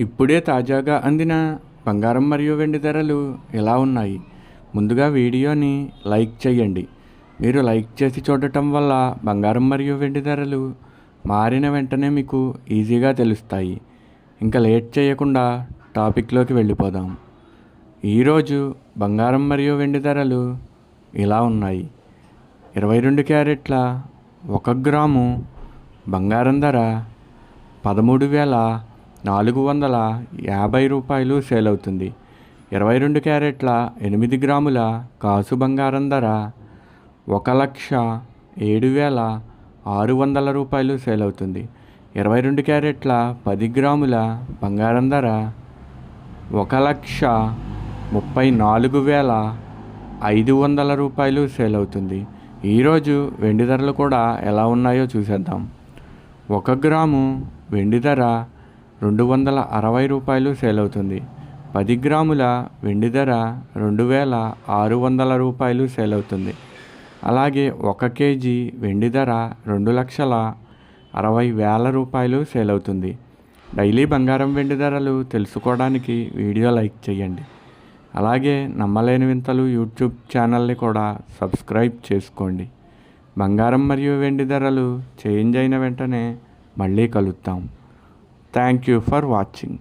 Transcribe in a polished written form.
ఇప్పుడే తాజాగా అందిన బంగారం మరియు వెండి ధరలు ఎలా ఉన్నాయి? ముందుగా వీడియోని లైక్ చేయండి. మీరు లైక్ చేసి చూడటం వల్ల బంగారం మరియు వెండి ధరలు మారిన వెంటనే మీకు ఈజీగా తెలుస్తాయి. ఇంకా లేట్ చేయకుండా టాపిక్లోకి వెళ్ళిపోదాం. ఈరోజు బంగారం మరియు వెండి ధరలు ఇలా ఉన్నాయి. 22 క్యారెట్ల 1 గ్రాము బంగారం ధర 13,450 రూపాయలు సేల్ అవుతుంది. 22 క్యారెట్ల 8 గ్రాముల కాసు బంగారం ధర 1,07,600 రూపాయలు సేల్ అవుతుంది. 22 క్యారెట్ల 10 గ్రాముల బంగారం ధర 1,34,500 రూపాయలు సేల్ అవుతుంది. ఈరోజు వెండి ధరలు కూడా ఎలా ఉన్నాయో చూసేద్దాం. 1 గ్రాము వెండి ధర 260 రూపాయలు సేల్ అవుతుంది. 10 గ్రాముల వెండి ధర 2,600 రూపాయలు సేల్ అవుతుంది. అలాగే 1 కేజీ వెండి ధర 2,60,000 రూపాయలు సేల్ అవుతుంది. డైలీ బంగారం వెండి ధరలు తెలుసుకోవడానికి వీడియో లైక్ చేయండి. అలాగే నమ్మలేని వింతలు యూట్యూబ్ ఛానల్ని కూడా సబ్స్క్రైబ్ చేసుకోండి. బంగారం మరియు వెండి ధరలు చేంజ్ అయిన వెంటనే మళ్ళీ కలుద్దాం. Thank you for watching.